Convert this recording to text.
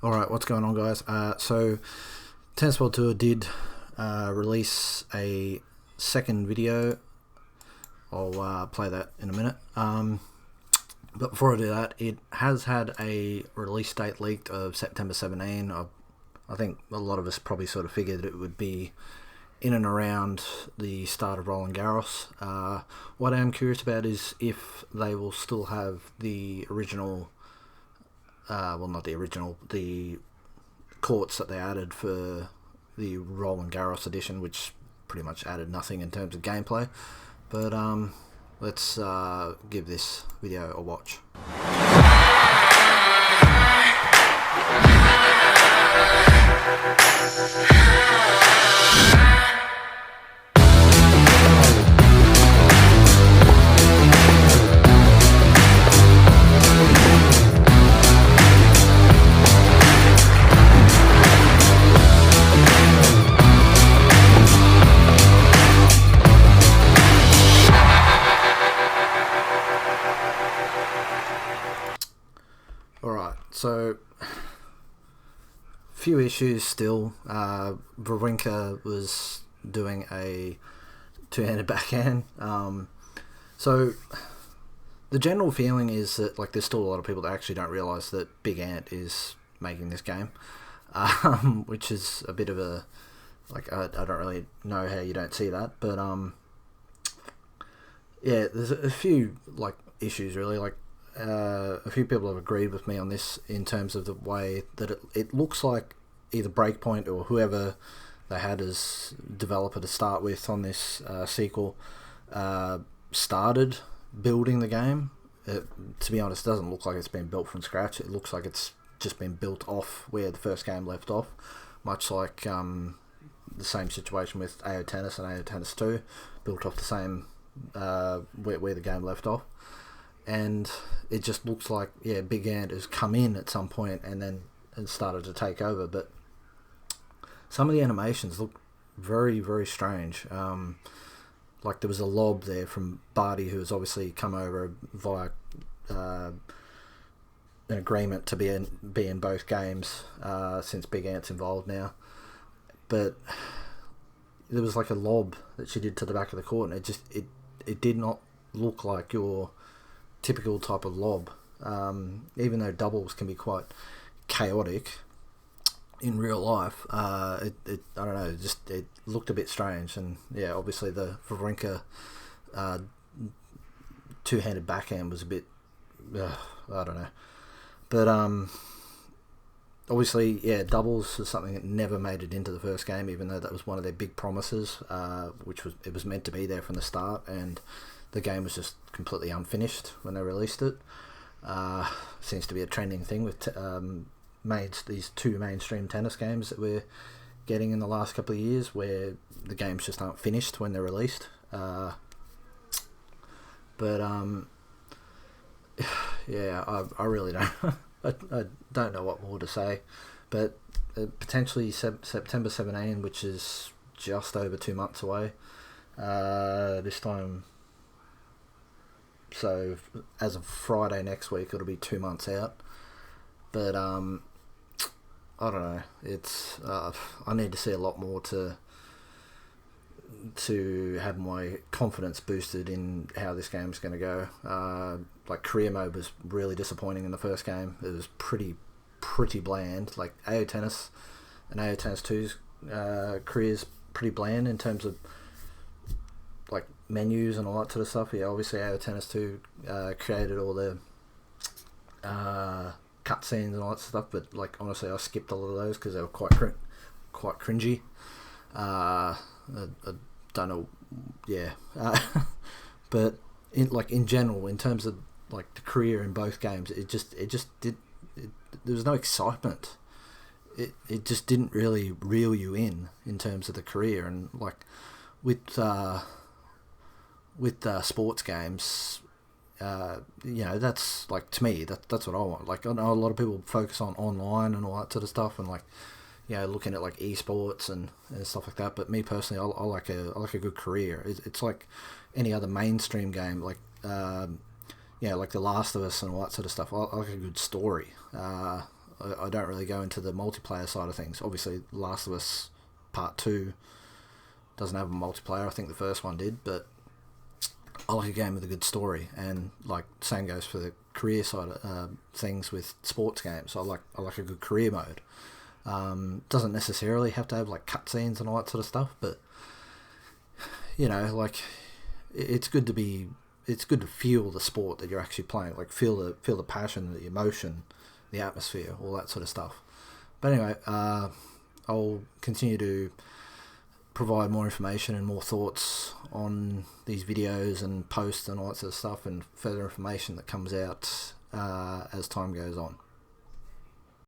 Alright, what's going on, guys? So, Tennis World Tour did release a second video. I'll play that in a minute. But before I do that, it has had a release date leaked of September 17. I think a lot of us probably sort of figured it would be in and around the start of Roland Garros. What I am curious about is if they will still have the original, not the original, the courts that they added for the Roland Garros edition, which pretty much added nothing in terms of gameplay. But let's give this video a watch. Alright, so few issues still. Wawrinka was doing a two-handed backhand. So the general feeling is that there's still a lot of people that actually don't realise that Big Ant is making this game, which is a bit of a I don't really know how you don't see that, but yeah, there's a few issues really. A few people have agreed with me on this in terms of the way that it looks like either Breakpoint or whoever they had as developer to start with on this sequel started building the game. To be honest, it doesn't look like it's been built from scratch. It looks like it's just been built off where the first game left off, much like the same situation with AO Tennis and AO Tennis 2, built off the same where the game left off. And it just looks like, yeah, Big Ant has come in at some point and started to take over. But some of the animations look very, very strange. There was a lob there from Barty, who has obviously come over via an agreement to be in both games since Big Ant's involved now. But there was a lob that she did to the back of the court, and it did not look like your typical type of lob. Even though doubles can be quite chaotic in real life, I don't know, it looked a bit strange. And yeah, obviously the Wawrinka two-handed backhand was a bit I don't know, but obviously, yeah, doubles is something that never made it into the first game, even though that was one of their big promises, it was meant to be there from the start, and the game was just completely unfinished when they released it. Seems to be a trending thing with these two mainstream tennis games that we're getting in the last couple of years, where the games just aren't finished when they're released. But yeah, I really don't. I don't know what more to say. But potentially September 17, which is just over 2 months away. This time. So as of Friday next week, it'll be 2 months out. But I don't know. It's I need to see a lot more to have my confidence boosted in how this game's going to go. Career mode was really disappointing in the first game. It was pretty bland. AO Tennis and AO Tennis 2's career's pretty bland in terms of menus and all that sort of stuff. Yeah, obviously AO Tennis 2 created all the cutscenes and all that stuff, but honestly, I skipped a lot of those because they were quite cringy. I don't know, yeah, but in general, in terms of the career in both games, there was no excitement. It just didn't really reel you in terms of the career. And with sports games, that's to me, that's what I want. I know a lot of people focus on online and all that sort of stuff, and looking at esports and stuff like that. But me personally, I like a good career. It's like any other mainstream game, like The Last of Us and all that sort of stuff. I like a good story. I don't really go into the multiplayer side of things. Obviously, Last of Us Part 2 doesn't have a multiplayer. I think the first one did, but I like a game with a good story, and like same goes for the career side of things with sports games. I like a good career mode. Doesn't necessarily have to have like cutscenes and all that sort of stuff, but like it's good to feel the sport that you're actually playing, like feel the passion, the emotion, the atmosphere, all that sort of stuff. But anyway, I'll continue to provide more information and more thoughts on these videos and posts and all that sort of stuff, and further information that comes out as time goes on.